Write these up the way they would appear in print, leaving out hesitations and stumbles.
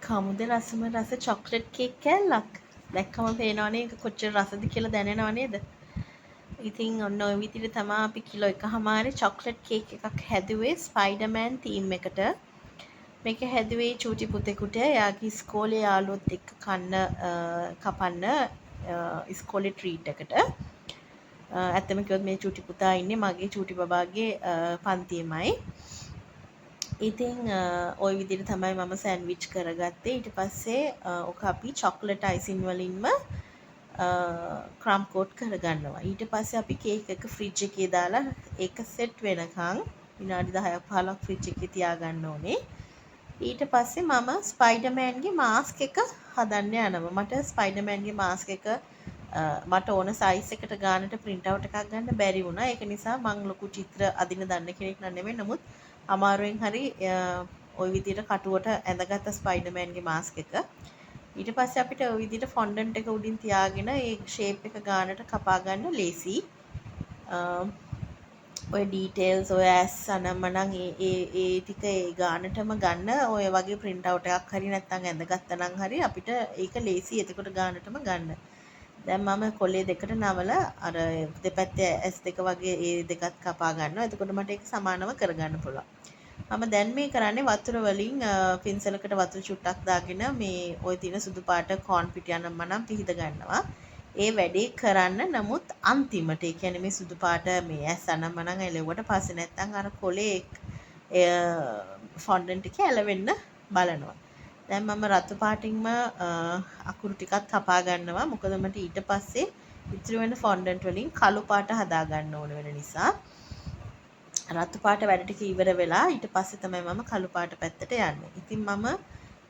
කමුද රසම රස chocolate cake කෑල්ලක් දැක්කම පේනවනේ ඒක කොච්චර රසද කියලා දැනෙනව නේද? ඉතින් ඔන්න ඔය විදිහට තමයි අපි කිලෝ එකමාරේ චොක්ලට් කේක් එකක් හැදුවේ ස්පයිඩර්මෑන් තීම් එකට. මේක හැදුවේ චූටි පුතෙකුට එයාගේ ඉස්කෝලේ යාළුවොත් එක්ක කපන්න ඉස්කෝලේ ට්‍රීට් එකට. ඇත්තම කිව්වොත් මේ චූටි පුතා ඉන්නේ මගේ චූටි බබාගේ පන්තියේමයි. ඉතින් ওই විදිහට තමයි මම සෑන්ඩ්විච් කරගත්තේ. ඊට පස්සේ ඔක අපි චොක්ලට් අයිසින් වලින්ම ක්‍රම් කෝට් කරගන්නවා. ඊට පස්සේ අපි කේක් එක ෆ්‍රිජ් එකේ දාලා ඒක සෙට් වෙනකන් විනාඩි 10ක් 15ක් ෆ්‍රිජ් එකේ තියාගන්න ඕනේ. ඊට පස්සේ මම ස්පයිඩර්මෑන්ගේ මාස්ක් එක හදන්න යනවා. මට ස්පයිඩර්මෑන්ගේ මාස්ක් එක මට ඕන සයිස් එකට ගානට print out එකක් ගන්න බැරි වුණා. ඒක නිසා මම ලොකු චිත්‍ර අදින දන්න කෙනෙක් නෙමෙයි. නමුත් අමාරුවෙන් හරි ওই විදිහට කටුවට ඇඳගත්ත ස්පයිඩර්මෑන්ගේ මාස්ක් එක. ඊට පස්සේ අපිට ওই විදිහට ෆොන්ඩන්ට් එක උඩින් තියාගෙන ඒ ෂේප් එක ගානට කපා ගන්න ලේසි. ඔය ඩීටේල්ස් ඔය ඇස් අනම්මනම් ඒ ටික ඒ ගානටම ගන්න ඔය වගේ print out එකක් හරි නැත්නම් ඇඳගත්තා නම් හරි අපිට ඒක ලේසි එතකොට ගානටම ගන්න. දැන් මම කොලේ දෙකට නවලා අර දෙපැත්තේ ඇස් දෙක වගේ ඒ දෙකත් කපා ගන්නවා. එතකොට මට ඒක සමානව කරගන්න පුළුවන්. මම දැන් මේ කරන්නේ වතුර වලින් පින්සලකට වතුර චුට්ටක් දාගෙන මේ ওই තියෙන සුදු පාට කෝන් පිටියනම් මනම් පිහිද ගන්නවා. ඒ වැඩේ කරන්න නමුත් අන්තිමට ඒ කියන්නේ මේ සුදු පාට මේ ඇස් අනම්මනම් එලෙව්වට පස්සේ නැත්තම් අර කොලේ ෆොන්ඩන්ට් එකේ ඇලවෙන්න බලනවා. දැන් මම රතු පාටින්ම අකුරු ටිකක් කපා ගන්නවා. මොකද මට ඊට පස්සේ ඉතුරු වෙන ෆොන්ඩන්ට් වලින් කළු පාට හදා ගන්න ඕන වෙන නිසා. රතු පාට වැඩ ටික ඉවර වෙලා ඊට පස්සේ තමයි මම කළු පාට පැත්තට යන්නේ. ඉතින් මම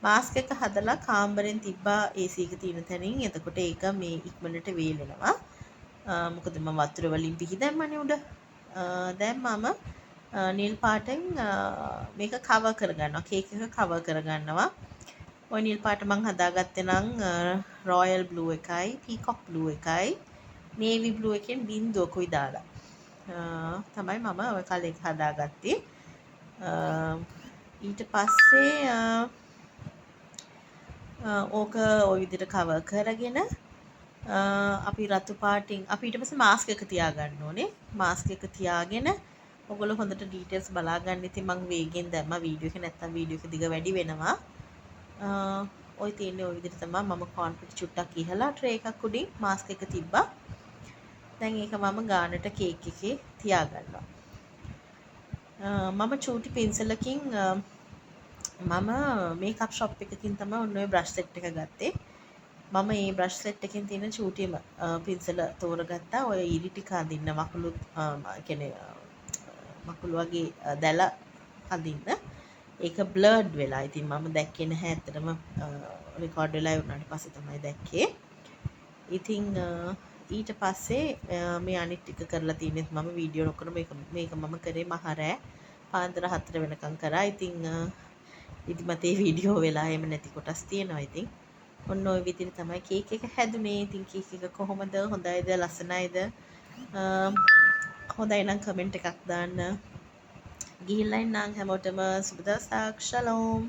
මාස්ක් එක හදලා කාමරෙන් තිබ්බා AC එක තියෙන තැනින්. එතකොට ඒක මේ ඉක්මනට වේලෙනවා. මොකද මම වතුර වලින් පිහිදැම්මනේ උඩ. දැන් මම නිල් පාටෙන් මේක කවර් කරගන්නවා. කේක් එක කවර් කරගන්නවා. ওই නිල් පාට මම හදාගත්තේ නම් රොයල් බ්ලූ එකයි, පීකොක් බ්ලූ එකයි, නේවි බ්ලූ එකෙන් බින්දුවකුයි දාලා. තමයි මම ඔය කලර් එක හදාගත්තේ. ඊට පස්සේ ඕක ওই විදිහට කවර් කරගෙන අපි රතු පාටින් අපි ඊට පස්සේ මාස්ක් එක තියාගන්න ඕනේ. මාස්ක් එක තියාගෙන ඔයගොල්ලෝ හොඳට ඩීටේල්ස් බලා ගන්න. ඉතින් මම වේගෙන් දැම්මා වීඩියෝ එක නැත්තම් වීඩියෝ එක දිග වැඩි වෙනවා. ඔය තියෙන්නේ ওই විදිහට තමයි මම කොන්ෆිට් චුට්ටක් ඉහලා ට්‍රේ එකක් උඩින් මාස්ක් එක තිබ්බා. දැන් ඒක මම ගානට කේක් එකේ තියාගන්නවා. මම චූටි පින්සලකින් මම මේකප් ෂොප් එකකින් තමයි ඔන්න ඔය බ්‍රෂ් සෙට් එක ගත්තේ. මම මේ බ්‍රෂ් සෙට් එකෙන් තියෙන චූටිම පින්සල තෝරගත්තා. ඔය ඉරි ටික අඳින්න මකුළු කියන්නේ මකුළු වගේ දැල අඳින්න. ඒක බ්ලර්ඩ් වෙලා. ඉතින් මම දැක්කේ නැහැ ඇත්තටම රෙකෝඩ් වෙලා වුණාට පස්සේ තමයි දැක්කේ. ඉතින් ඊට පස්සේ මේ අනිත් ටික කරලා තියෙනෙත් මම වීඩියෝ නොකර මේක මම කරේ මහරෑ පාන්දර 4 වෙනකම් කරා. ඉතින් මතේ වීඩියෝ වෙලා එහෙම නැති කොටස් තියෙනවා. ඉතින් ඔන්න ඔය විදිහට තමයි කේක් එක හැදුනේ. ඉතින් කේක් එක කොහොමද? හොඳයිද? ලස්සනයිද? හොඳයි නම් කමෙන්ට් එකක් දාන්න. ගිහිල්ලා ඉන්නම් හැමෝටම සුබ දවසක්. ශලෝම්.